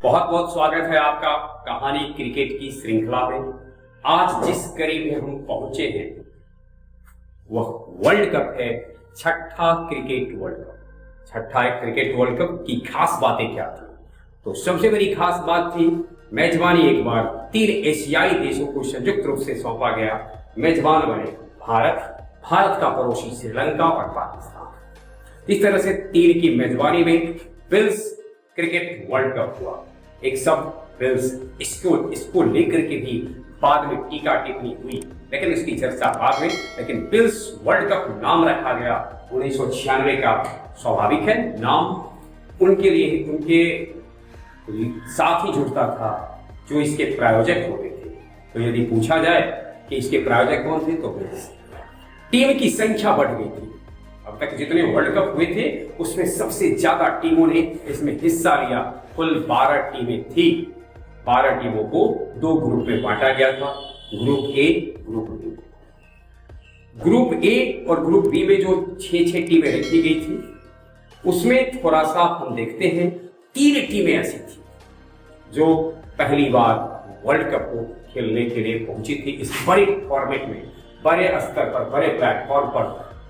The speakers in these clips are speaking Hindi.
बहुत बहुत स्वागत है आपका कहानी क्रिकेट की श्रृंखला में। आज जिस करीब में हम पहुंचे हैं वह वर्ल्ड कप है, छठा क्रिकेट वर्ल्ड कप। छठा क्रिकेट वर्ल्ड कप की खास बातें क्या थी? तो सबसे बड़ी खास बात थी मेजबानी एक बार 3 एशियाई देशों को संयुक्त रूप से सौंपा गया। मेजबान बने भारत का पड़ोसी श्रीलंका और पाकिस्तान। इस तरह से 3 की मेजबानी में विल्स क्रिकेट वर्ल्ड कप हुआ। एक सब विल्स इसको लेकर के भी बाद में टीका टिप्पणी हुई, लेकिन उसकी चर्चा बाद में। लेकिन विल्स वर्ल्ड कप नाम रखा गया 1996 का। स्वाभाविक है, नाम उनके लिए उनके साथ ही जुड़ता था जो इसके प्रायोजक होते थे। तो यदि पूछा जाए कि इसके प्रायोजक कौन थे तो विल्स। टीम की संख्या बढ़ गई थी। अब तक जितने वर्ल्ड कप हुए थे उसमें सबसे ज्यादा टीमों ने इसमें हिस्सा लिया। कुल 12 टीमें थी। 12 टीमों को 2 ग्रुप में बांटा गया था, group A, group B. Group A और ग्रुप बी में जो 6 टीमें रखी गई थी उसमें थोड़ा सा हम देखते हैं 3 टीमें ऐसी थी जो पहली बार वर्ल्ड कप को खेलने के लिए पहुंची थी। इस बड़े फॉर्मेट में, बड़े स्तर पर, बड़े प्लेटफॉर्म पर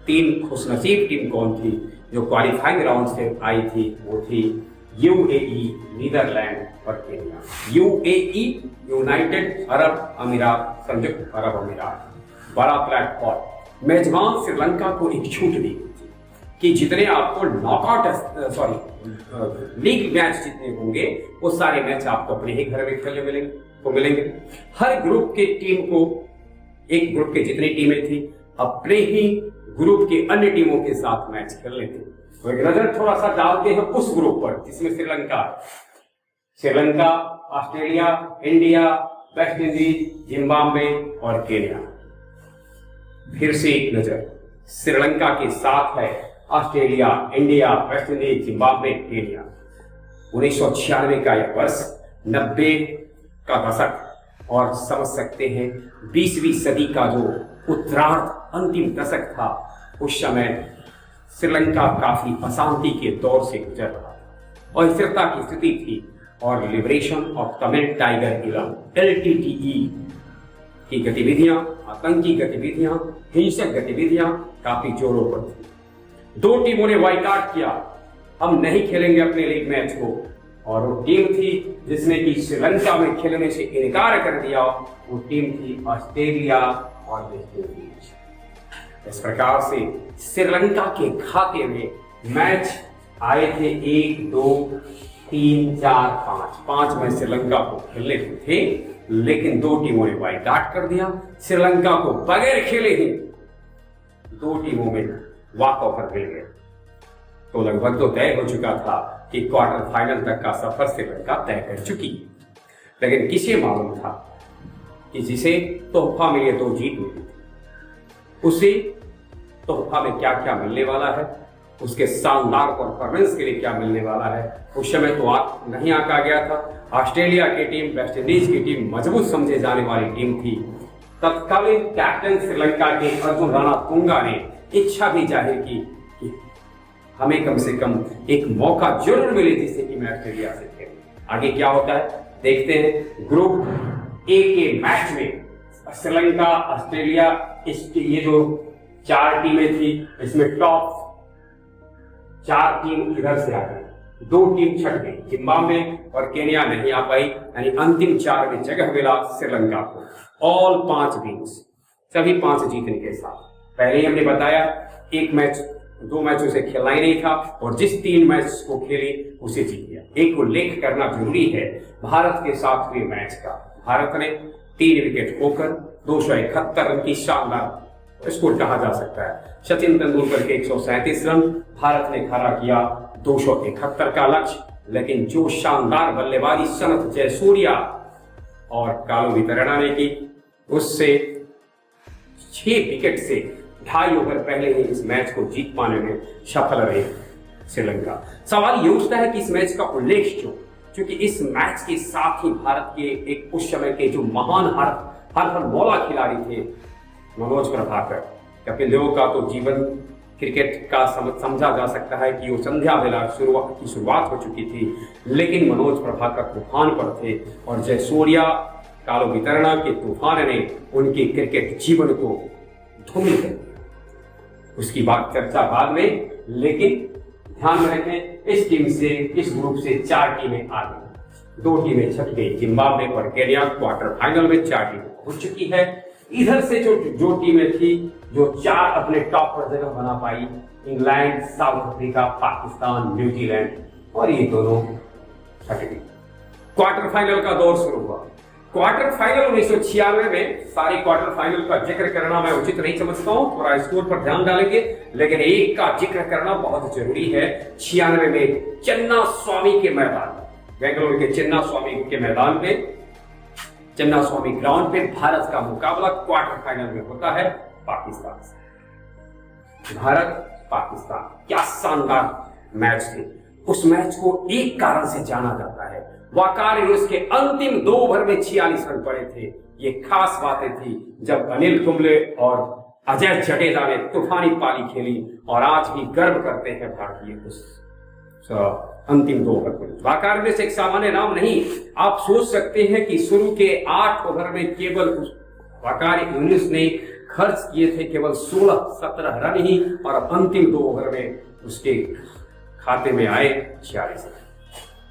3 खुशनसीब टीम कौन थी जो क्वालिफाइंग राउंड से आई थी? वो थी यूएई, नीदरलैंड और केन्या। यूएई यूनाइटेड अरब अमीरात, संयुक्त अरब अमीरात। बड़ा प्लेटफॉर्म। मेजबान श्रीलंका को एक छूट दी गई थी कि जितने आपको लीग मैच जितने होंगे वो सारे मैच आपको अपने ही घर में खेलने मिलेंगे। हर ग्रुप के टीम को, एक ग्रुप के जितनी टीमें थी अपने ही ग्रुप के अन्य टीमों के साथ मैच खेलने थे। तो एक नजर थोड़ा सा डालते हैं उस ग्रुप पर जिसमें Sri Lanka, Australia, India, West Indies, Zimbabwe और केन्या। फिर से एक नजर श्रीलंका के साथ है Australia, India, West Indies, Zimbabwe, Kenya. 1996 का यह वर्ष, 90 का दशक और समझ सकते हैं 20वीं सदी का जो उत्तरार्ध अंतिम दशक था। उस समय श्रीलंका काफी अशांति के दौर से गुजर रहा था, अस्थिरता की स्थिति थी और लिबरेशन ऑफ तमिल टाइगर इलम LTTE की गतिविधियां, आतंकी गतिविधियां, हिंसक गतिविधियां काफी जोरों पर थी। 2 टीमों ने बायकॉट किया, हम नहीं खेलेंगे अपने लीग मैच को। और वो टीम थी जिसने कि श्रीलंका में खेलने से इनकार कर दिया, वो टीम थी ऑस्ट्रेलिया और वेस्ट इंडीज। इस प्रकार से श्रीलंका के खाते में मैच आए थे 1, 2, 3, 4, 5 मैच श्रीलंका को खेलने थे, लेकिन 2 टीमों ने बायकॉट कर दिया। श्रीलंका को बगैर खेले ही 2 टीमों में वॉक ऑफर मिल गया। तो लगभग तो तय हो चुका था कि क्वार्टर फाइनल तक का सफर श्रीलंका तय कर चुकी। लेकिन किसे मालूम था कि जिसे तोहफा मिले तो जीत मिली थी, उसे तोहफा में क्या क्या मिलने वाला है, उसके शानदार परफॉर्मेंस के लिए क्या मिलने वाला है, उस समय तो नहीं आका गया था। ऑस्ट्रेलिया की टीम, वेस्ट इंडीज की टीम मजबूत समझे जाने वाली टीम थी। तत्कालीन कैप्टन श्रीलंका के अर्जुन रणतुंगा ने इच्छा भी जाहिर की कि हमें कम से कम एक मौका जरूर मिले जिससे कि मैं ऑस्ट्रेलिया से खेलूं। आगे क्या होता है देखते हैं। ग्रुप ए के मैच में श्रीलंका, ऑस्ट्रेलिया, ये जो 4 टीमें थी इसमें टॉप 4 टीम इधर से आ गई, 2 टीम छट गई, जिम्बाब्वे और केन्या नहीं आ पाई, यानी अंतिम 4 में जगह मिला श्रीलंका को। ऑल 5 विन्स, सभी 5 जीतने के साथ। पहले ही हमने बताया 2 मैचों से खेलना ही नहीं था और जिस 3 मैच को खेली उसे जीत गया। एक उल्लेख करना जरूरी है भारत के साथ हुए मैच का। भारत ने 3 विकेट खोकर 271 रन की शानदार स्कोर कहा जा सकता है। सचिन तेंदुलकर के 137 रन, भारत ने खड़ा किया 271 का लक्ष्य। लेकिन जो शानदार बल्लेबाजी सनत जयसूर्या और कालू वितरणा ने की, उससे 6 विकेट से 2.5 ओवर पहले ही इस मैच को जीत पाने में सफल रही श्रीलंका। सवाल ये उठता है कि इस मैच का उल्लेख क्यों? क्योंकि इस मैच के साथ ही भारत के एक उस समय के जो महान हरफन मौला खिलाड़ी थे मनोज प्रभाकर। कपिल देव का तो जीवन क्रिकेट का समझा जा सकता है कि वो संध्या बेला की शुरुआत हो चुकी थी, लेकिन मनोज प्रभाकर तूफान पर थे और जयसूर्या कालो वितरणा के तूफान ने उनके क्रिकेट जीवन को धूमिल कर दिया। उसकी बात चर्चा बाद में, लेकिन ध्यान में रखें इस टीम से, इस ग्रुप से 4 टीमें आ गई। 2 टीमें छट गई, जिम्बाब्वे और केन्या क्वार्टर फाइनल में 4 टीमें पहुंच चुकी है। इधर से जो टीमें थी जो 4 अपने टॉप पर जगह बना पाई, England, South Africa, Pakistan, New Zealand, और ये दोनों छट गई। क्वार्टर फाइनल का दौर शुरू हुआ। क्वार्टर फाइनल 1996 में, सारे क्वार्टर फाइनल का जिक्र करना मैं उचित नहीं समझता हूं, थोड़ा स्कोर पर ध्यान डालेंगे, लेकिन एक का जिक्र करना बहुत जरूरी है। 96 में चन्ना स्वामी के मैदान, बेंगलुरु के चन्ना स्वामी के मैदान में, चन्ना स्वामी ग्राउंड पे भारत का मुकाबला क्वार्टर फाइनल में होता है पाकिस्तान से। भारत पाकिस्तान, क्या शानदार मैच थे। उस मैच को एक कारण से जाना जाता है, वकार यूनुस के अंतिम 2 ओवर में 46 रन पड़े थे। ये खास बातें थी जब अनिल कुंबले और अजय जडेजा ने तूफानी पारी खेली, और आज भी गर्व करते हैं भारतीय उस अंतिम 2 ओवर को। वकार यूनुस एक सामान्य नाम नहीं, आप सोच सकते हैं कि शुरू के 8 ओवर में केवल वकार यूनुस ने खर्च किए थे केवल 16-17 रन ही, और अंतिम 2 ओवर में उसके खाते में आए 46 रन।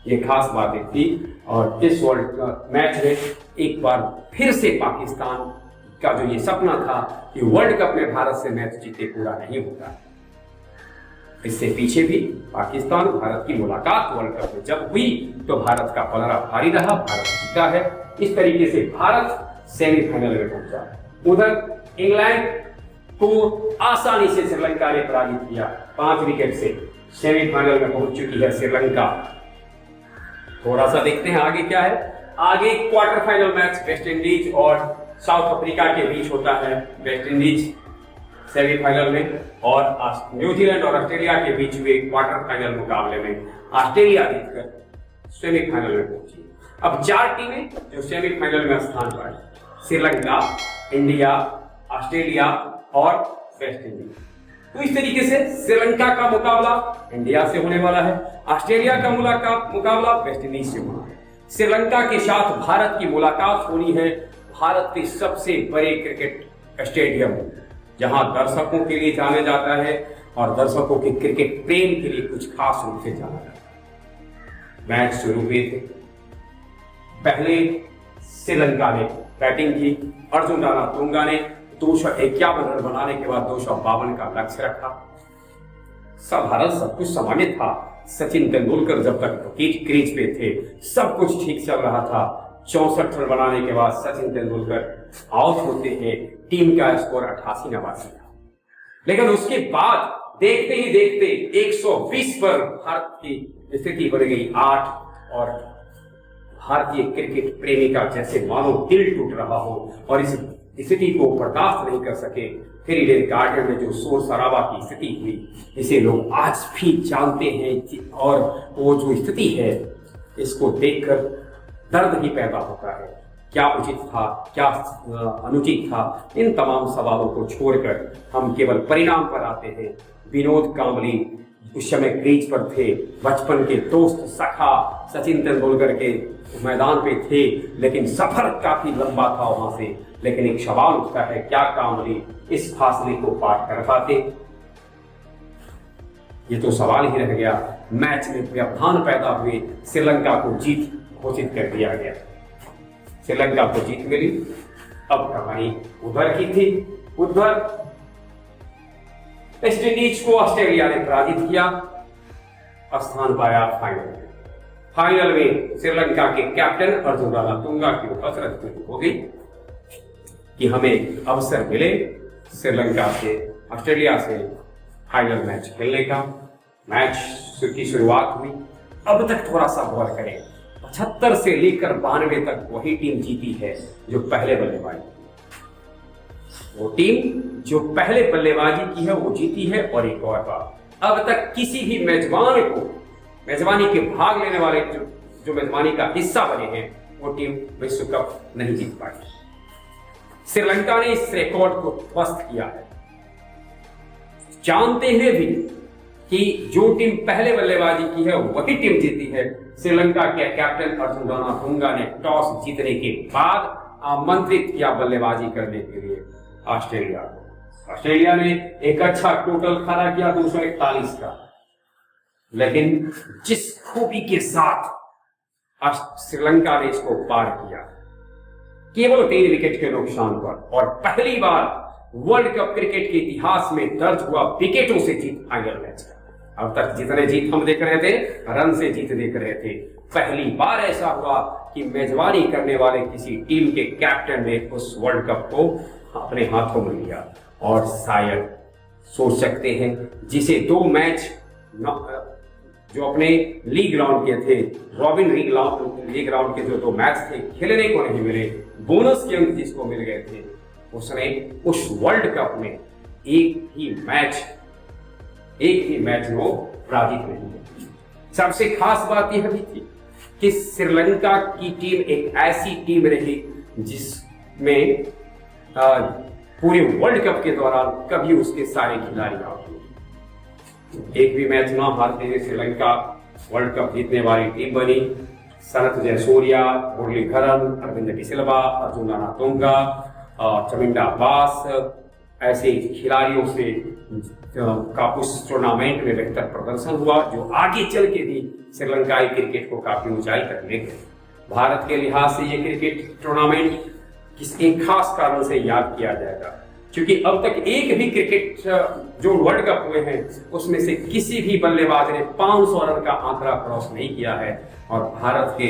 ये खास बातें थी। और इस वर्ल्ड मैच में एक बार फिर से पाकिस्तान का जो ये सपना था कि वर्ल्ड कप में भारत से मैच जीते, पूरा नहीं होता। इससे पीछे भी पाकिस्तान भारत की मुलाकात वर्ल्ड कप में जब हुई तो भारत का पलड़ा भारी रहा, भारत जीता है। इस तरीके से भारत सेमीफाइनल में पहुंचा। उधर इंग्लैंड को आसानी से श्रीलंका ने पराजित किया, 5 विकेट से सेमीफाइनल में पहुंच चुकी है श्रीलंका। थोड़ा सा देखते हैं आगे क्या है। आगे quarter final match West Indies और साउथ अफ्रीका के बीच होता है। वेस्ट इंडीज सेमीफाइनल में, और न्यूजीलैंड और ऑस्ट्रेलिया के बीच हुए क्वार्टर फाइनल मुकाबले में ऑस्ट्रेलिया जीतकर सेमीफाइनल में पहुंची। अब 4 टीमें जो सेमीफाइनल में स्थान पाई, श्रीलंका, इंडिया, ऑस्ट्रेलिया और वेस्ट इंडीज। तो इस तरीके से श्रीलंका का मुकाबला इंडिया से होने वाला है, ऑस्ट्रेलिया का मुकाबला वेस्ट इंडीज से होना है। श्रीलंका के साथ भारत की मुलाकात होनी है भारत के सबसे बड़े क्रिकेट स्टेडियम, जहां दर्शकों के लिए जाना जाता है और दर्शकों के क्रिकेट प्रेम के लिए कुछ खास रूप से जाना जाता है। मैच शुरू हुए थे, पहले श्रीलंका ने बैटिंग की। अर्जुन रणतुंगा ने 251 रन बनाने के बाद 252 का लक्ष्य रखा। भारत सब कुछ सामान्य था। सचिन तेंदुलकर जब तक क्रीज पे थे सब कुछ ठीक चल रहा था। 64 रन बनाने के बाद सचिन तेंदुलकर आउट होते हैं, टीम का स्कोर 88-89 था। लेकिन उसके बाद देखते ही देखते 120 पर भारत की स्थिति बढ़ गई 8, और भारतीय क्रिकेट प्रेमी का जैसे मानो दिल टूट रहा हो, और इस स्थिति को बर्दाश्त नहीं कर सके। फिर ईडन गार्डन में जो शोर शराबा की स्थिति हुई, इसे लोग आज भी जानते हैं, और वो जो स्थिति है इसको देखकर दर्द ही पैदा होता है। क्या उचित था, क्या अनुचित था, इन तमाम सवालों को छोड़कर हम केवल परिणाम पर आते हैं। विनोद कांबली उस समय क्रीज पर थे, बचपन के दोस्त सखा सचिन तेंदुलकर के मैदान पे थे, लेकिन सफर काफी लंबा था वहां से। लेकिन एक सवाल उठता है, क्या कांबली इस फासले को पार कर पाते? ये तो सवाल ही रह गया। मैच में व्यवधान पैदा हुए, श्रीलंका को जीत घोषित कर दिया गया। श्रीलंका को जीत मिली। अब कहानी उधर की थी। उधर वेस्ट इंडीज को ऑस्ट्रेलिया ने पराजित किया, स्थान पाया फाइनल में। फाइनल में श्रीलंका के कैप्टन अर्जुन रणतुंगा की हसरत पूरी हो गई कि हमें अवसर मिले श्रीलंका से, ऑस्ट्रेलिया से फाइनल मैच खेलने का। मैच की शुरुआत हुई। अब तक थोड़ा सा गौर करें, 75 से लेकर 92 तक वही टीम जीती है जो पहले बल्लेबाजी की। वो टीम जो पहले बल्लेबाजी की है वो जीती है। और एक और बात, अब तक किसी भी मेजबान को, मेजबानी के भाग लेने वाले जो मेजबानी का हिस्सा बने हैं, वो टीम विश्व कप नहीं जीत पाई। श्रीलंका ने इस रिकॉर्ड को ध्वस्त किया है। जानते हुए भी कि जो टीम पहले बल्लेबाजी की है वही टीम जीती है, श्रीलंका के कैप्टन अर्जुन रणतुंगा ने टॉस जीतने के बाद आमंत्रित किया बल्लेबाजी करने के लिए ऑस्ट्रेलिया को। ऑस्ट्रेलिया ने एक अच्छा टोटल खड़ा किया 241 का, लेकिन जिस खूबी के साथ श्रीलंका ने इसको पार किया, केवल 3 विकेट के नुकसान पर, और पहली बार वर्ल्ड कप क्रिकेट के इतिहास में दर्ज हुआ विकेटों से जीत फाइनल मैच का। अब तक जितने जीत हम देख रहे थे, रन से जीत देख रहे थे, पहली बार ऐसा हुआ कि मेजबानी करने वाले किसी टीम के कैप्टन ने उस वर्ल्ड कप को अपने हाथों में लिया। और शायद सोच सकते हैं, जिसे 2 मैच जो अपने लीग राउंड के थे, रॉबिन लीग राउंड के जो 2 मैच थे खेलने को नहीं मिले, बोनस के अंक जिसको मिल गए थे, उसने उस वर्ल्ड कप में एक ही मैच वो पराजित नहीं हुए। सबसे खास बात यह भी थी कि श्रीलंका की टीम एक ऐसी टीम रही जिसमें पूरे वर्ल्ड कप के दौरान कभी उसके सारे खिलाड़ी आउट हुए। एक भी मैच न हारते हुए श्रीलंका वर्ल्ड कप जीतने वाली टीम बनी। सनथ जयसूर्या, मुरलीधरन, अरविंद डिसिल्वा, अर्जुन रणतुंगा, चमिंडा बास ऐसे खिलाड़ियों से का उस टूर्नामेंट में बेहतर प्रदर्शन हुआ, जो आगे चल के भी श्रीलंकाई क्रिकेट को काफी ऊंचाई तक ले गए। भारत के लिहाज से ये क्रिकेट टूर्नामेंट किसी खास कारण से याद किया जाएगा, क्योंकि अब तक एक भी क्रिकेट जो वर्ल्ड कप हुए हैं उसमें से किसी भी बल्लेबाज ने 500 रन का आंकड़ा क्रॉस नहीं किया है। और भारत के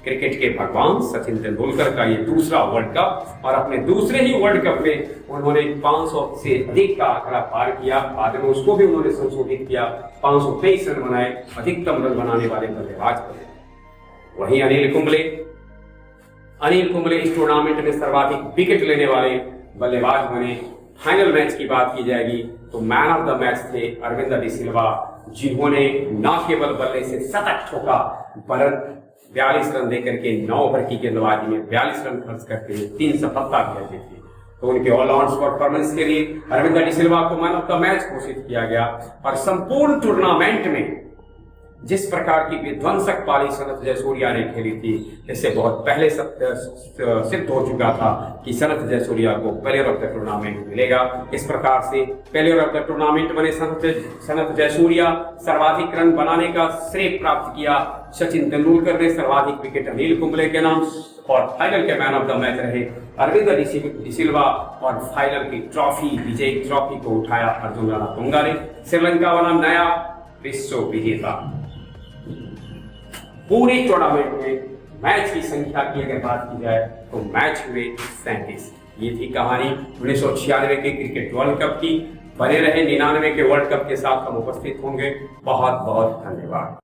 क्रिकेट के भगवान सचिन तेंदुलकर का ये दूसरा वर्ल्ड कप, और अपने दूसरे ही वर्ल्ड कप में उन्होंने 500 से अधिक का आंकड़ा पार किया। बाद में उसको भी उन्होंने संशोधित किया, 523 रन बनाए, अधिकतम रन बनाने वाले बल्लेबाज बने। वहीं अनिल कुंबले इस टूर्नामेंट में सर्वाधिक विकेट लेने वाले बल्लेबाज बने। फाइनल मैच की बात की जाएगी तो मैन ऑफ द मैच थे अरविंद डिसिल्वा, जिन्होंने न केवल बल्ले से शतक ठोका, वरन 42 रन देकर के 9 ओवर की गेंदबाजी में 42 रन खर्च करके 3 सफलता भी अर्जित की। तो उनके ऑलराउंड परफॉर्मेंस के लिए अरविंद डिसिल्वा को मैन ऑफ द मैच घोषित किया गया। और संपूर्ण टूर्नामेंट में जिस प्रकार की विध्वंसक पारी सनथ जयसूर्या ने खेली थी, इससे बहुत पहले सिद्ध हो चुका था कि सनथ जयसूर्या को प्लेयर ऑफ द टूर्नामेंट मिलेगा। इस प्रकार से प्लेयर ऑफ द टूर्नामेंट बने सनथ जयसूर्या। सर्वाधिक रन बनाने का श्रेय प्राप्त किया सचिन तेंदुलकर ने, सर्वाधिक विकेट अनिल कुंबले के नाम, और फाइनल के मैन ऑफ द मैच रहे अरविंद डिसिल्वा। और फाइनल की ट्रॉफी, विजयी ट्रॉफी को उठाया अर्जुन रणतुंगा ने। श्रीलंका बना नया विश्व विजेता। पूरे टूर्नामेंट में मैच की संख्या की अगर बात की जाए तो मैच हुए 37। ये थी कहानी 1996 के क्रिकेट वर्ल्ड कप की। बने रहे 99 के वर्ल्ड कप के साथ हम उपस्थित होंगे। बहुत बहुत धन्यवाद।